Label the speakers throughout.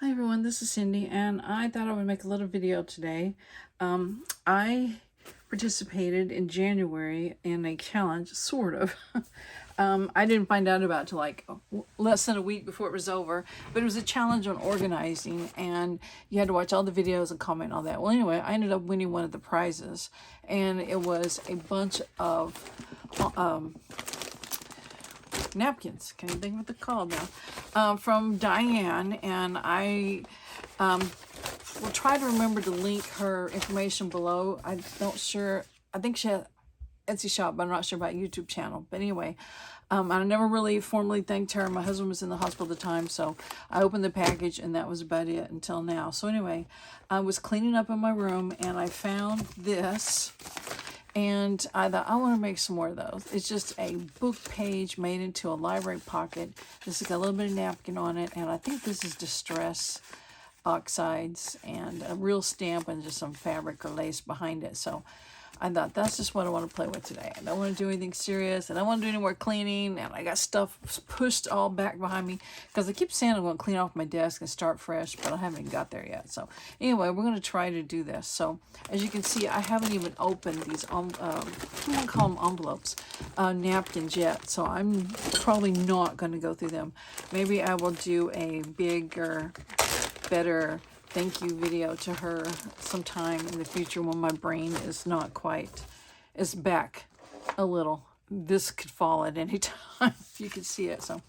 Speaker 1: Hi everyone, this is Cindy, and I thought I would make a little video today. I participated in January in a challenge, sort of. I didn't find out about it till like less than a week before it was over, but it was a challenge on organizing, and you had to watch all the videos and comment on that. Well, anyway, I ended up winning one of the prizes, and it was a bunch of napkins. Can't even think what they're called now. From Diane, and I will try to remember to link her information below. I'm not sure. I think she had Etsy shop, but I'm not sure about YouTube channel. But anyway, I never really formally thanked her. My husband was in the hospital at the time, so I opened the package, and that was about it until now. So anyway, I was cleaning up in my room, and I found this. And I thought, I want to make some more of those. It's just a book page made into a library pocket. This has got a little bit of napkin on it. And I think this is Distress Oxides and a real stamp and just some fabric or lace behind it. So I thought, that's just what I want to play with today. I don't want to do anything serious. I don't want to do any more cleaning. And I got stuff pushed all back behind me because I keep saying I'm going to clean off my desk and start fresh, but I haven't even got there yet. So anyway, we're going to try to do this. So as you can see, I haven't even opened these, I'm going to call them envelopes, napkins yet. So I'm probably not going to go through them. Maybe I will do a bigger, better thank you video to her sometime in the future when my brain is not quite, is back a little. This could fall at any time if you could see it. So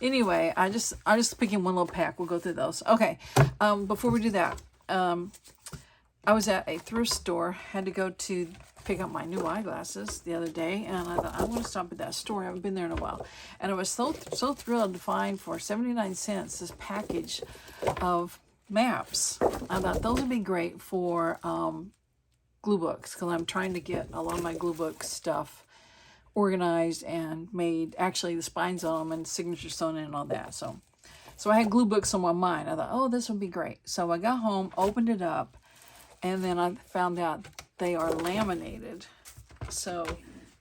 Speaker 1: anyway, I just picking one little pack. We'll go through those. Okay. Before we do that, I was at a thrift store, had to go to pick up my new eyeglasses the other day, and I thought, I want to stop at that store. I haven't been there in a while. And I was so thrilled to find for 79 cents this package of maps. I thought those would be great for glue books, because I'm trying to get a lot of my glue book stuff organized and made, actually the spines on them and signature sewn in and all that. So I had glue books on my mind. I thought, oh, this would be great. So I got home, opened it up, and then I found out they are laminated. So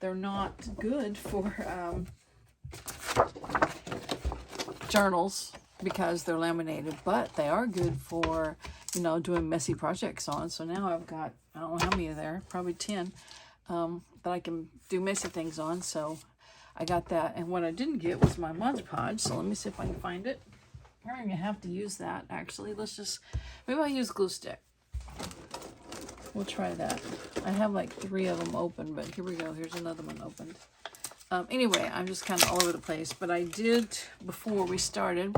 Speaker 1: they're not good for journals because they're laminated, but they are good for, you know, doing messy projects on. So now I've got, I don't know how many are there, probably 10 that I can do messy things on. So I got that. And what I didn't get was my Mod Podge. So let me see if I can find it. I'm going to have to use that, actually. Let's just, maybe I'll use glue stick. We'll try that. I have like 3 of them open, but here we go. Here's another one opened. Anyway, I'm just kind of all over the place. But I did, before we started,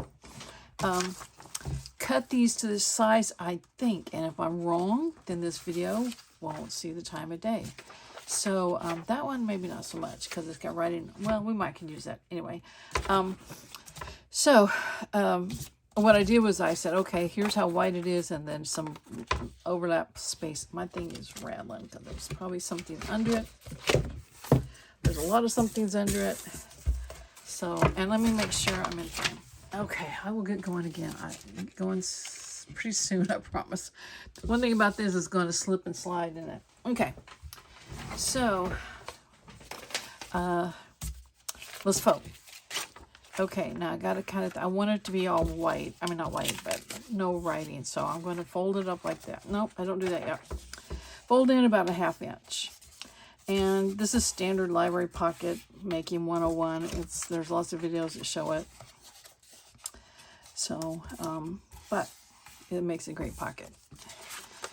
Speaker 1: cut these to this size, I think. And if I'm wrong, then this video won't see the time of day. So that one, maybe not so much, because it's got writing. Well, we might can use that. Anyway, what I did was I said, okay, here's how wide it is, and then some overlap space. My thing is rattling because there's probably something under it. There's a lot of somethings under it. So, and let me make sure I'm in frame. Okay, I will get going again. I'm going pretty soon, I promise. One thing about this is going to slip and slide in it. Okay, so let's fold. Okay, now I gotta kind of, I want it to be all white. I mean, not white, but no writing. So I'm going to fold it up like that. Nope, I don't do that yet. Fold in about a 1/2 inch. And this is standard library pocket making 101. There's lots of videos that show it. So, but it makes a great pocket.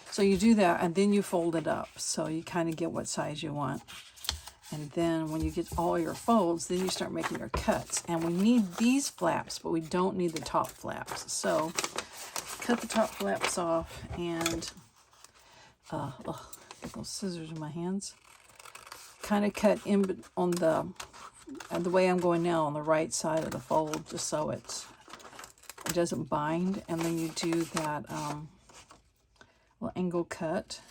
Speaker 1: So you do that, and then you fold it up. So you kind of get what size you want. And then when you get all your folds, then you start making your cuts. And we need these flaps, but we don't need the top flaps. So cut the top flaps off, and get those scissors in my hands. Kind of cut in on the way I'm going now, on the right side of the fold, just so it doesn't bind. And then you do that little angle cut.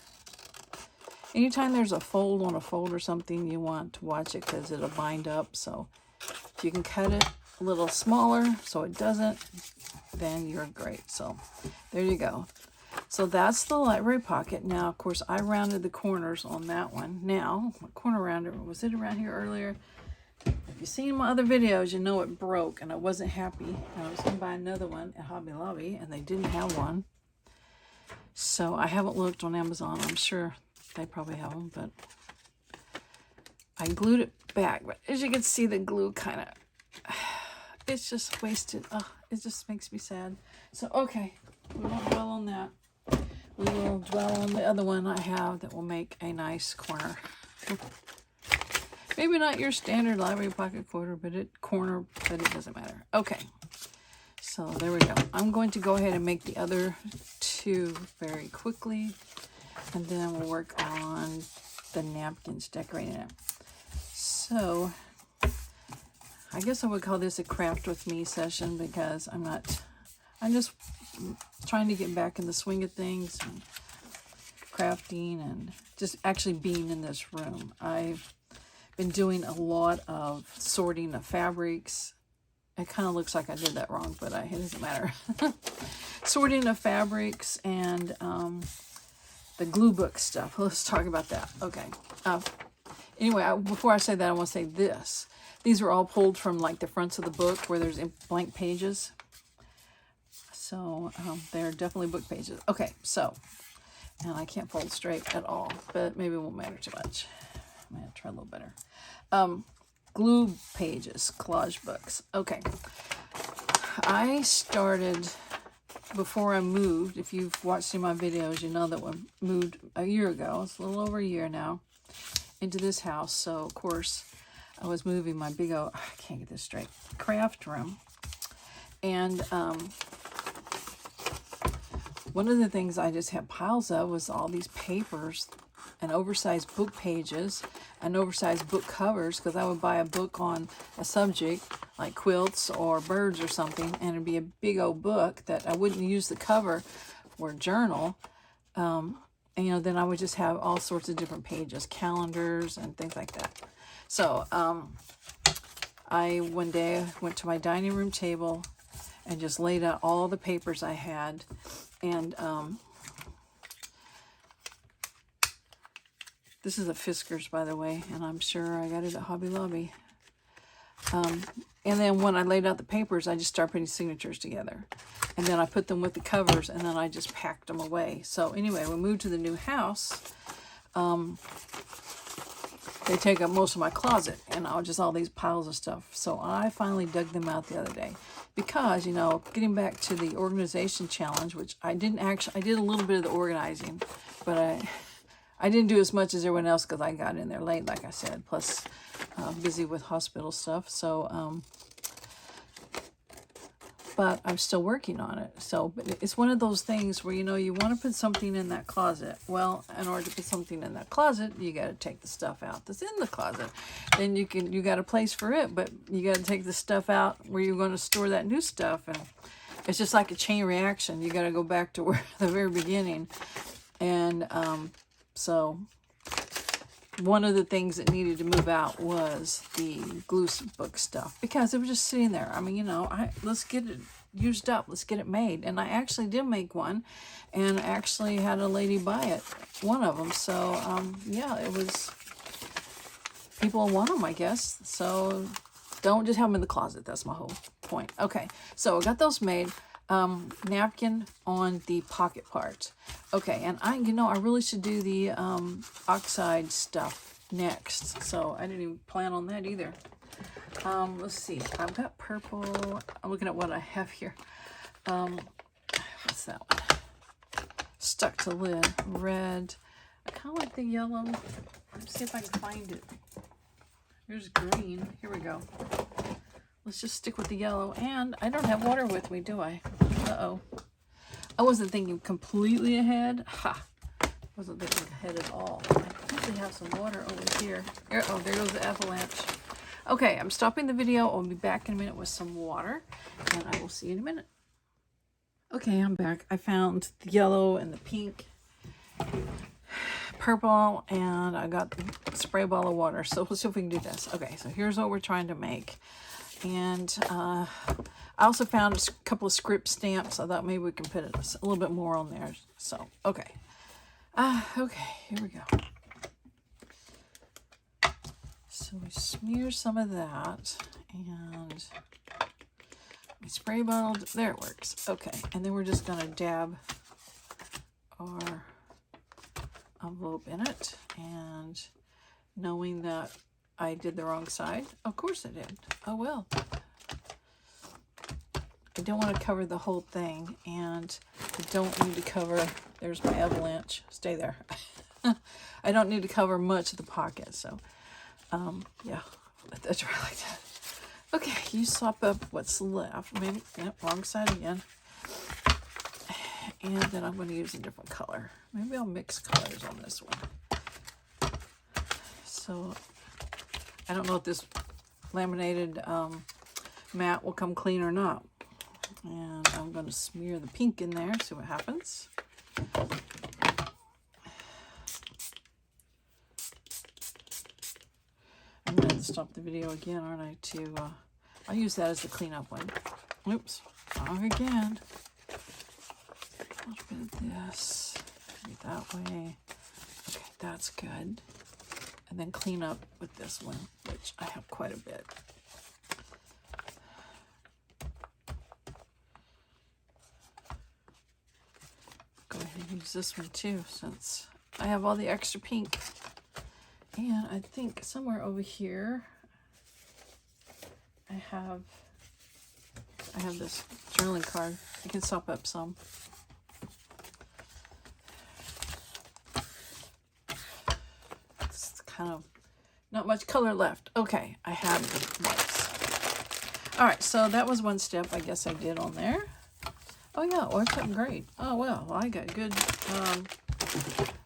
Speaker 1: Anytime there's a fold on a fold or something, you want to watch it because it'll bind up. So if you can cut it a little smaller so it doesn't, then you're great. So there you go. So that's the library pocket. Now, of course, I rounded the corners on that one. Now, my corner rounder, was it around here earlier? you've seen my other videos, you know it broke and I wasn't happy. And I was going to buy another one at Hobby Lobby and they didn't have one. So I haven't looked on Amazon. I'm sure they probably have them, but I glued it back. But as you can see, the glue kind of, it's just wasted. Oh, it just makes me sad. So, okay, we won't dwell on that. We will dwell on the other one I have that will make a nice corner. Maybe not your standard library pocket corner, but it doesn't matter. Okay, so there we go. I'm going to go ahead and make the other two very quickly, and then we'll work on the napkins, decorating it. So I guess I would call this a craft with me session because I'm just trying to get back in the swing of things, and crafting and just actually being in this room. I've been doing a lot of sorting of fabrics. It kind of looks like I did that wrong, but it doesn't matter. Sorting of fabrics and the glue book stuff. Let's talk about that. Okay. Anyway, before I say that, I want to say this. These are all pulled from like the fronts of the book where there's blank pages. So they're definitely book pages. Okay, so, and I can't fold straight at all, but maybe it won't matter too much. I'm going to try a little better. Glue pages, collage books. Okay. I started, before I moved, if you've watched my videos, you know that we moved a year ago. It's a little over a year now into this house. So, of course, I was moving my big old, I can't get this straight, craft room. And one of the things I just had piles of was all these papers and oversized book pages and oversized book covers, because I would buy a book on a subject like quilts or birds or something, and it'd be a big old book that I wouldn't use the cover for a journal. And, you know, then I would just have all sorts of different pages, calendars and things like that. So one day I went to my dining room table and just laid out all the papers I had. And this is a Fiskars, by the way, and I'm sure I got it at Hobby Lobby. And then when I laid out the papers, I just started putting signatures together. And then I put them with the covers, and then I just packed them away. So anyway, we moved to the new house. They take up most of my closet, and just all these piles of stuff. So I finally dug them out the other day. Because, you know, getting back to the organization challenge, which I did a little bit of the organizing, but I didn't do as much as everyone else because I got in there late, like I said, plus busy with hospital stuff. So, but I'm still working on it. So, but it's one of those things where, you know, you want to put something in that closet. Well, in order to put something in that closet, you got to take the stuff out that's in the closet. Then you got a place for it, but you got to take the stuff out where you're going to store that new stuff. And it's just like a chain reaction. You got to go back to the very beginning. And so one of the things that needed to move out was the glue book stuff, because it was just sitting there. I mean, you know, let's get it used up. Let's get it made. And I actually did make one, and actually had a lady buy it, one of them. So, yeah, it was, people want them, I guess. So don't just have them in the closet. That's my whole point. Okay, so I got those made. Napkin on the pocket part. Okay, and I really should do the oxide stuff next. So I didn't even plan on that either. Let's see. I've got purple. I'm looking at what I have here. What's that one? Stuck to lid. Red. I kind of like the yellow. Let's see if I can find it. Here's green. Here we go. Let's just stick with the yellow. And I don't have water with me, do I? Uh-oh. I wasn't thinking completely ahead. Ha! Wasn't thinking ahead at all. I usually have some water over here. Oh, there goes the avalanche. Okay, I'm stopping the video. I'll be back in a minute with some water, and I will see you in a minute. Okay, I'm back. I found the yellow and the pink, purple, and I got the spray ball of water. So we'll see if we can do this. Okay, so here's what we're trying to make. And I also found a couple of script stamps. I thought maybe we can put a little bit more on there. So, okay. Okay, here we go. So So we smear some of that, and we spray bottled. There, it works. Okay, and then we're just gonna dab our envelope in it, and knowing that I did the wrong side. Of course I did. Oh well. I don't want to cover the whole thing, and I don't need to cover, there's my avalanche, stay there. I don't need to cover much of the pocket, so yeah, let that dry like that. Okay, you swap up what's left. Maybe, yep, wrong side again. And then I'm going to use a different color. Maybe I'll mix colors on this one. So I don't know if this laminated mat will come clean or not. And I'm going to smear the pink in there, see what happens. I'm going to stop the video again, aren't I? I'll use that as the cleanup one. Oops, wrong again. A little bit of this, maybe that way. Okay, that's good. And then clean up with this one, which I have quite a bit. Go ahead and use this one too, since I have all the extra pink. And I think somewhere over here, I have this journaling card. You can sop up some. It's kind of not much color left. Okay, I have those. All right, so that was one step I guess I did on there. Oh yeah, it worked out great. Oh well, I got good, I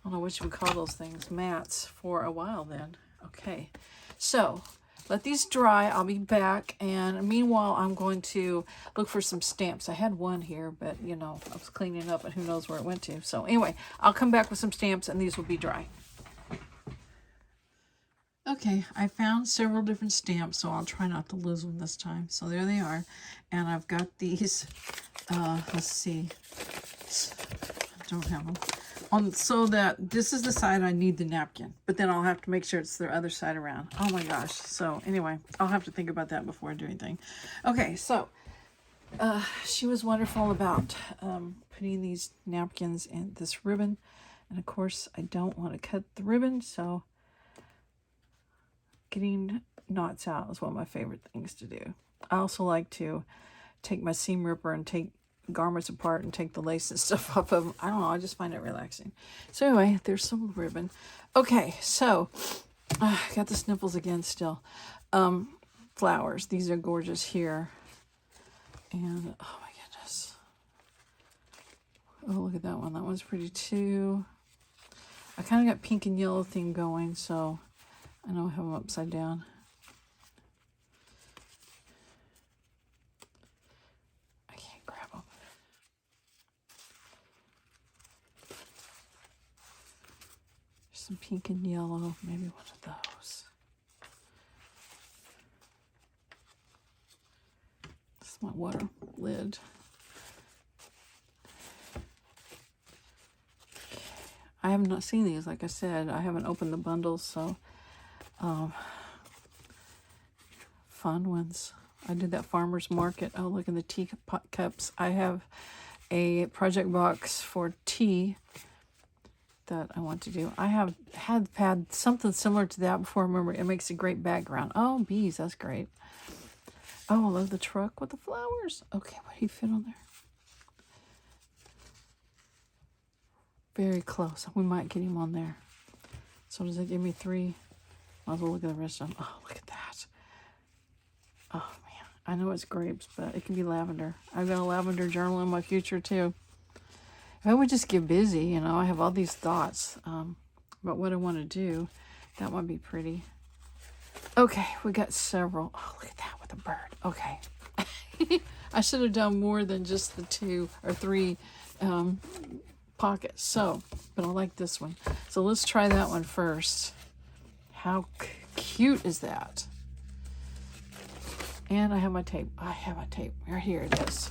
Speaker 1: don't know what you would call those things, mats for a while then. Okay, so let these dry. I'll be back, and meanwhile I'm going to look for some stamps. I had one here, but you know, I was cleaning up and who knows where it went to. So anyway, I'll come back with some stamps and these will be dry. Okay, I found several different stamps, so I'll try not to lose them this time. So there they are, and I've got these, let's see, I don't have them. So that this is the side I need the napkin, but then I'll have to make sure it's the other side around. Oh my gosh. So anyway, I'll have to think about that before I do anything. Okay, so she was wonderful about putting these napkins in this ribbon, and of course I don't want to cut the ribbon, so getting knots out is one of my favorite things to do. I also like to take my seam ripper and take garments apart and take the lace and stuff off of them. I don't know, I just find it relaxing. So anyway, there's some ribbon. Okay, so I got the sniffles again still. Flowers, these are gorgeous here. And oh my goodness. Oh, look at that one. That one's pretty too. I kind of got pink and yellow thing going, so I know I have them upside down. I can't grab them. There's some pink and yellow, maybe one of those. This is my water lid. I have not seen these, like I said. I haven't opened the bundles, so fun ones. I did that farmer's market. Oh, look at the teapot cups. I have a project box for tea that I want to do. I have had something similar to that before. Remember, it makes a great background. Oh, bees, that's great. Oh, I love the truck with the flowers. Okay, what do you fit on there? Very close. We might get him on there. So does that give me 3? Might as well look at the rest of them. Oh, look at that. Oh, man. I know it's grapes, but it can be lavender. I've got a lavender journal in my future, too. If I would just get busy, you know, I have all these thoughts about what I want to do. That might be pretty. Okay, we got several. Oh, look at that with a bird. Okay. I should have done more than just the 2 or 3 pockets. So, but I like this one. So let's try that one first. How cute is that? And I have my tape. I have my tape. Right here it is.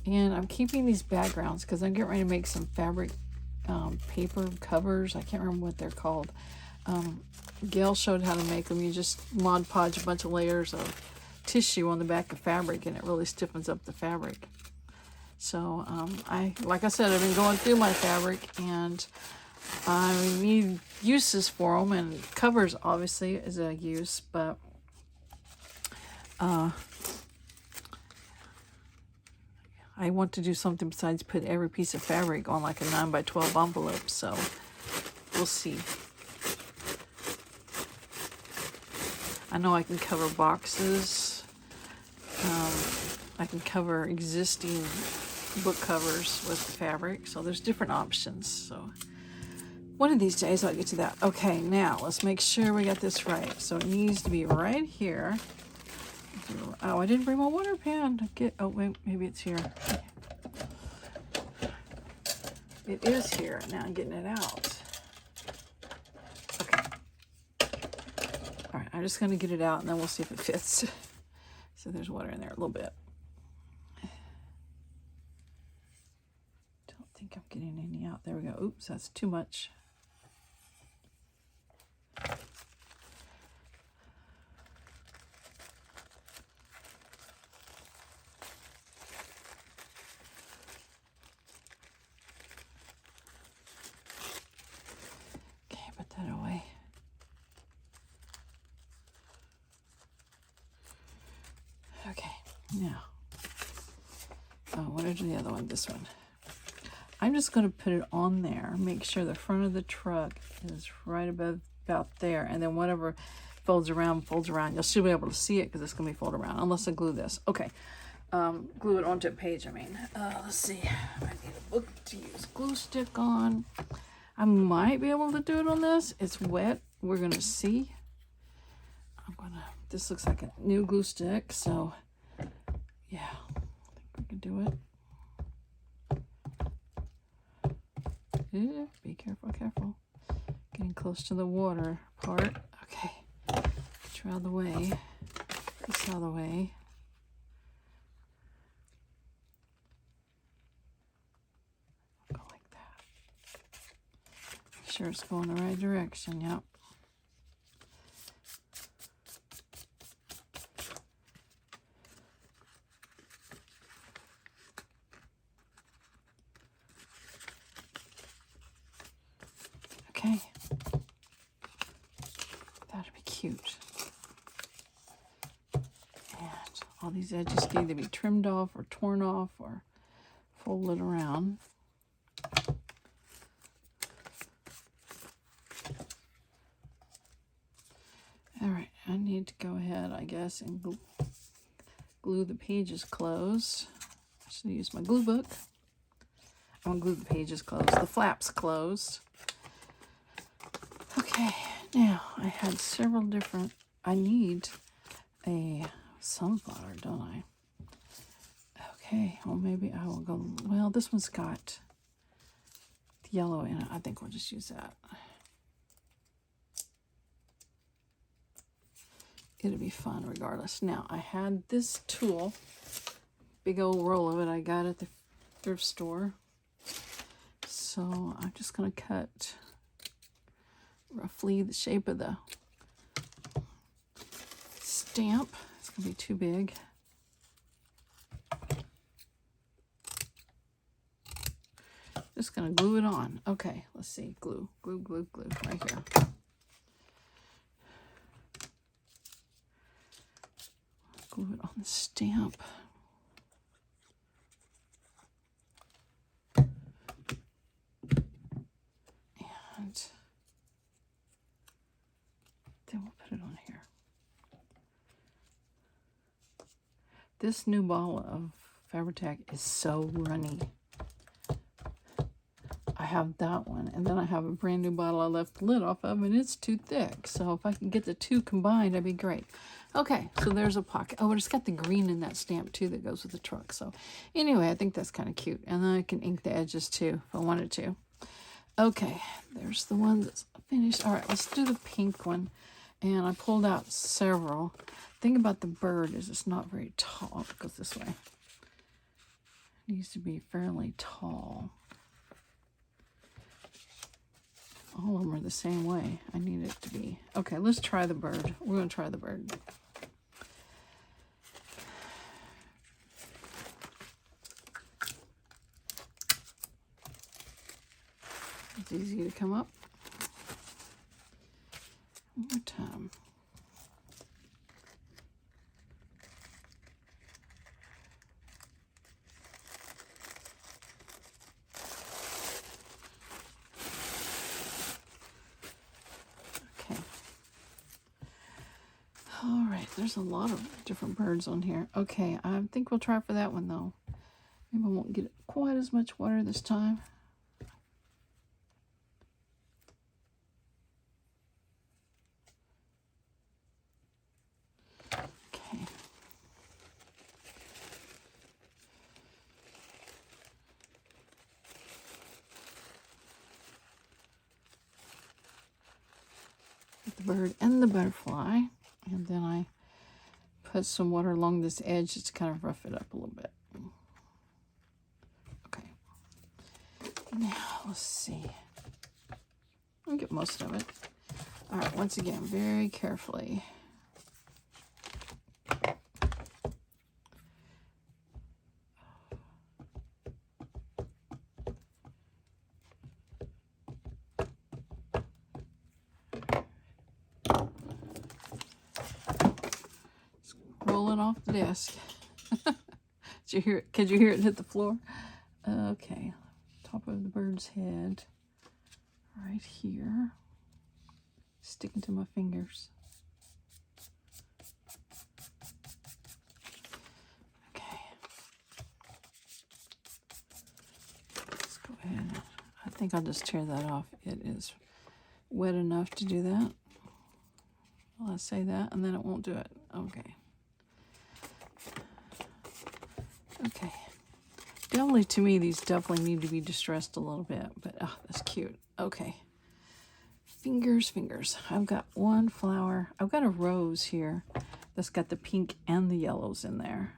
Speaker 1: And I'm keeping these backgrounds because I'm getting ready to make some fabric paper covers. I can't remember what they're called. Gail showed how to make them. You just Mod Podge a bunch of layers of tissue on the back of fabric, and it really stiffens up the fabric. So like I said, I've been going through my fabric, and I need uses for them, and covers obviously is a use, but I want to do something besides put every piece of fabric on like a 9 by 12 envelope, so we'll see. I know I can cover boxes. I can cover existing book covers with the fabric, so there's different options. So one of these days I'll get to that. Okay, now let's make sure we got this right. So it needs to be right here. Oh, I didn't bring my water pan. Oh, wait, maybe it's here. It is here. Now I'm getting it out. Okay. All right, I'm just going to get it out, and then we'll see if it fits. So there's water in there a little bit. Don't think I'm getting any out. There we go. Oops, that's too much. That away. Okay, now, what is the other one? This one. I'm just going to put it on there, make sure the front of the truck is right above about there, and then whatever folds around. You'll still be able to see it because it's going to be folded around, unless I glue this. Okay, glue it onto a page, I mean. Let's see, I need a book to use glue stick on. I might be able to do it on this. It's wet. We're going to see. This looks like a new glue stick, so yeah, I think we can do it. Yeah, be careful, careful. Getting close to the water part. Okay, get you out of the way. This out of the way. Sure it's going the right direction. Yep. Okay. That'd be cute. And all these edges can either be trimmed off or torn off or folded around. Alright, I need to go ahead, I guess, and glue the pages closed. I should use my glue book. I'm going to glue the pages closed, the flaps closed. Okay, now I had several different, I need a sunflower, don't I? Okay, well maybe I will go, well this one's got the yellow in it. I think we'll just use that. It'll be fun regardless. Now, I had this tool, big old roll of it I got at the thrift store. So I'm just going to cut roughly the shape of the stamp. It's going to be too big. Just going to glue it on. Okay, let's see. Glue, glue, glue, glue right here. Glue it on the stamp. And then we'll put it on here. This new ball of Fabri-Tac is so runny. I have that one, and then I have a brand new bottle I left the lid off of, and it's too thick. So if I can get the two combined, that'd be great. Okay, so there's a pocket. Oh, and it's got the green in that stamp too that goes with the truck. So anyway, I think that's kind of cute. And then I can ink the edges too if I wanted to. Okay, there's the one that's finished. All right, let's do the pink one. And I pulled out several. The thing about the bird is it's not very tall. It goes this way. It needs to be fairly tall. All of them are the same way. I need it to be. Okay, let's try the bird. We're going to try the bird. It's easy to come up. One more time. Okay. All right, there's a lot of different birds on here. Okay, I think we'll try for that one though. Maybe I won't get quite as much water this time. Okay. Get the bird and the butterfly, and then I put some water along this edge just to kind of rough it up a little bit. Okay. Now, let's see. I'll get most of it. All right, once again, very carefully. Rolling off the desk. Did you hear it? Could you hear it hit the floor? Okay, top of the bird's head, right here, sticking to my fingers. Okay, let's go ahead. I think I'll just tear that off. It is wet enough to do that. Well, I say that, and then it won't do it. Okay. Okay. Definitely, to me, these definitely need to be distressed a little bit, but oh, that's cute. Okay. Fingers, fingers. I've got one flower. I've got a rose here that's got the pink and the yellows in there.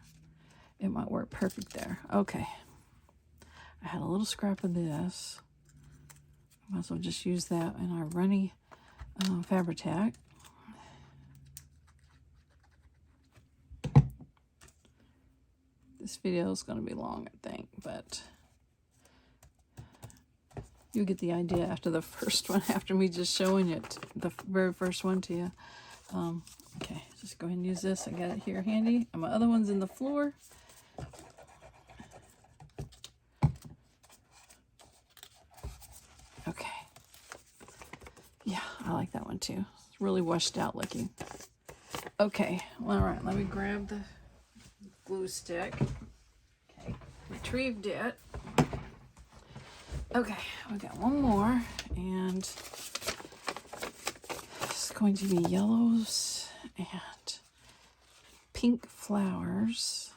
Speaker 1: It might work perfect there. Okay. I had a little scrap of this. Might as well just use that in our runny Fabri-Tac. This video is going to be long, I think, but you'll get the idea after the first one, after me just showing it, the very first one to you. Okay, just go ahead and use this. I got it here handy. And my other one's in the floor. Okay. Yeah, I like that one too. It's really washed out looking. Okay, well, all right, let me grab the glue stick. Okay, retrieved it. Okay, we got one more, and it's going to be yellows and pink flowers.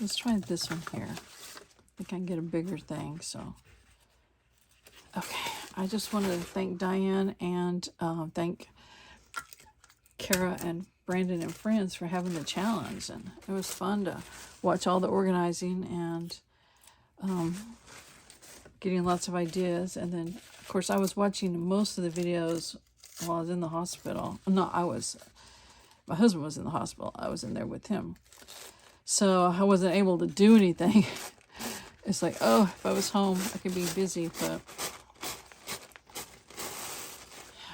Speaker 1: Let's try this one here. I think I can get a bigger thing, so. Okay, I just wanted to thank Diane and thank Cara and Brandon and friends for having the challenge, and it was fun to watch all the organizing and getting lots of ideas. And then, of course, I was watching most of the videos while I was in the hospital. No, my husband was in the hospital. I was in there with him. So I wasn't able to do anything. It's like, oh, if I was home, I could be busy, but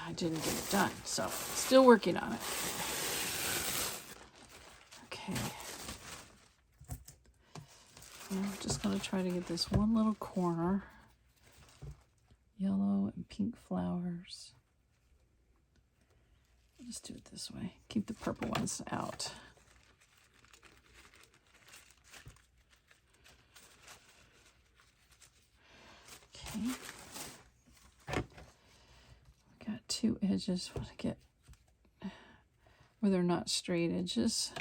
Speaker 1: I didn't get it done. So still working on it. Okay. I'm just going to try to get this one little corner. Yellow and pink flowers. I'll just do it this way. Keep the purple ones out. Okay. Got two edges. Want to get where they're not straight edges.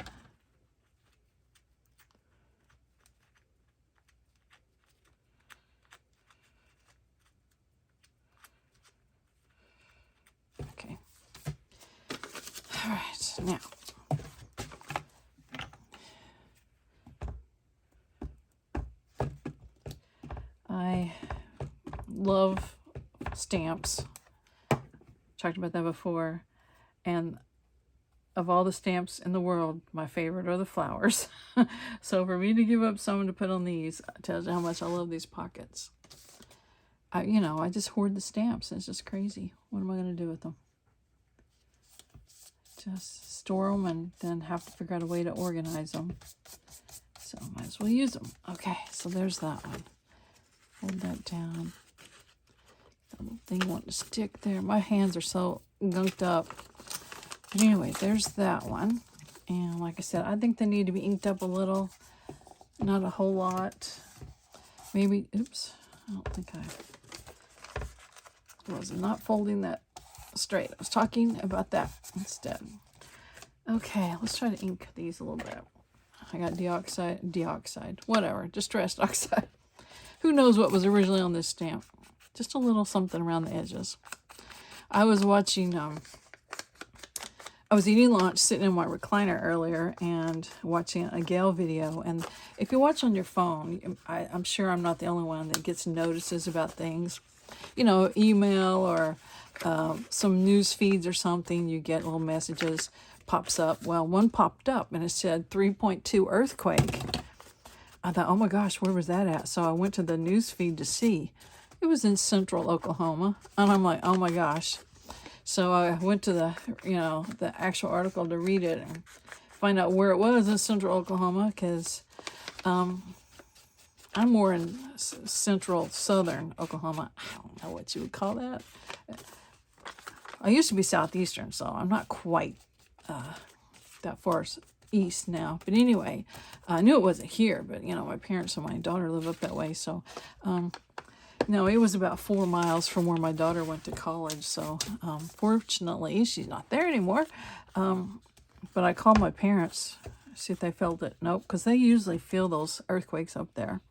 Speaker 1: Okay. All right, now. love stamps. Talked about that before. And of all the stamps in the world, my favorite are the flowers. So for me to give up some to put on these tells you how much I love these pockets. I just hoard the stamps. It's just crazy. What am I going to do with them? Just store them and then have to figure out a way to organize them. So might as well use them. Okay, so there's that one. Hold that down. That little thing wanting to stick there. My hands are so gunked up. But anyway, there's that one. And like I said, I think they need to be inked up a little. Not a whole lot. Maybe, oops. I don't think I was not folding that straight. I was talking about that instead. Okay, let's try to ink these a little bit. I got deoxide, whatever, Distress Oxide. Who knows what was originally on this stamp? Just a little something around the edges. I was watching, I was eating lunch, sitting in my recliner earlier and watching a Gail video. And if you watch on your phone, I'm sure I'm not the only one that gets notices about things. Email or some news feeds or something, you get little messages, pops up. Well, one popped up and it said 3.2 earthquake. I thought, oh my gosh, where was that at? So I went to the news feed to see. It was in central Oklahoma. And I'm like, oh my gosh. So I went to the actual article to read it and find out where it was in central Oklahoma, because I'm more in central southern Oklahoma. I don't know what you would call that. I used to be southeastern, so I'm not quite that far east now. But anyway, I knew it wasn't here, but my parents and my daughter live up that way. So no, it was about 4 miles from where my daughter went to college. So fortunately, she's not there anymore. But I called my parents, see if they felt it. Nope, because they usually feel those earthquakes up there.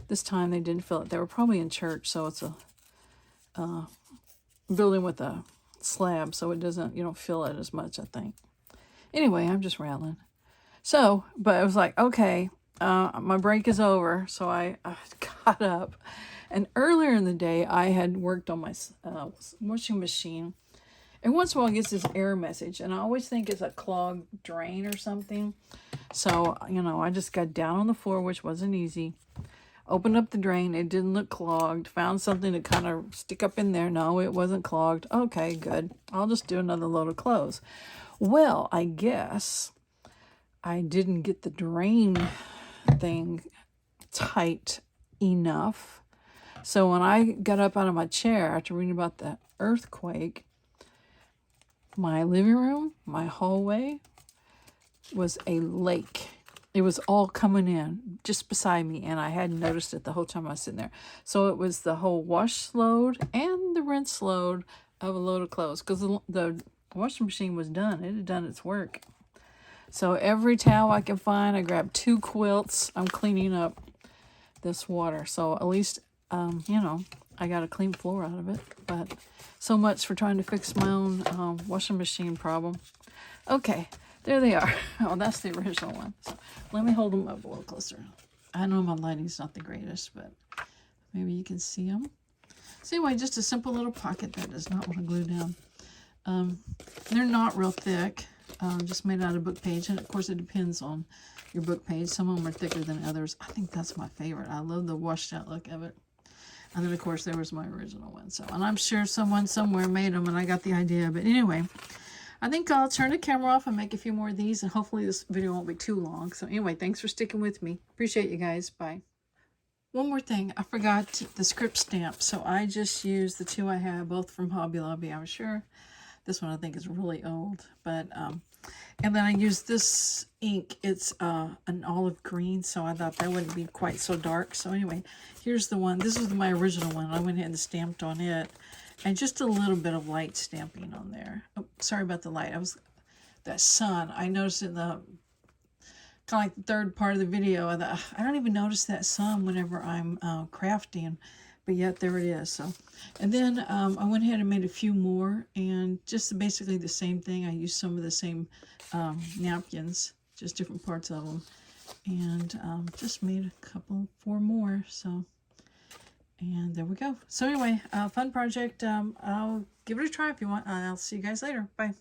Speaker 1: This time they didn't feel it. They were probably in church, so it's a building with a slab, so you don't feel it as much, I think. Anyway, I'm just rattling. So, but it was like, okay, my break is over, so I got up. And earlier in the day, I had worked on my washing machine. And once in a while, it gets this error message, and I always think it's a clogged drain or something. So, I just got down on the floor, which wasn't easy. Opened up the drain. It didn't look clogged. Found something to kind of stick up in there. No, it wasn't clogged. Okay, good. I'll just do another load of clothes. Well, I guess I didn't get the drain thing tight enough. So when I got up out of my chair after reading about the earthquake, my living room, my hallway was a lake. It was all coming in just beside me, and I hadn't noticed it the whole time I was sitting there. So it was the whole wash load and the rinse load of a load of clothes, because the washing machine was done. It had done its work. So every towel I could find, I grabbed 2 quilts. I'm cleaning up this water. So at least, I got a clean floor out of it. But so much for trying to fix my own washing machine problem. Okay. There they are. Oh, that's the original one. So let me hold them up a little closer. I know my lighting's not the greatest, but maybe you can see them. So anyway, just a simple little pocket that does not want to glue down. They're not real thick, just made out of book page. And of course, it depends on your book page. Some of them are thicker than others. I think that's my favorite. I love the washed out look of it. And then, of course, there was my original one. So, and I'm sure someone somewhere made them, and I got the idea. But anyway, I think I'll turn the camera off and make a few more of these, and hopefully this video won't be too long. So anyway, thanks for sticking with me. Appreciate you guys. Bye. One more thing. I forgot the script stamp. So I just used the 2 I have, both from Hobby Lobby. I'm sure this one I think is really old. But, and then I used this ink. It's an olive green, so I thought that wouldn't be quite so dark. So anyway, here's the one. This is my original one. I went ahead and stamped on it. And just a little bit of light stamping on there. Oh, sorry about the light. That sun. I noticed in the kind of like the third part of the video. I don't even notice that sun whenever I'm crafting, but yet there it is. So, and then I went ahead and made a few more, and just basically the same thing. I used some of the same napkins, just different parts of them, and just made 4 more. So And there we go. So anyway, fun project. I'll give it a try if you want. I'll see you guys later. Bye.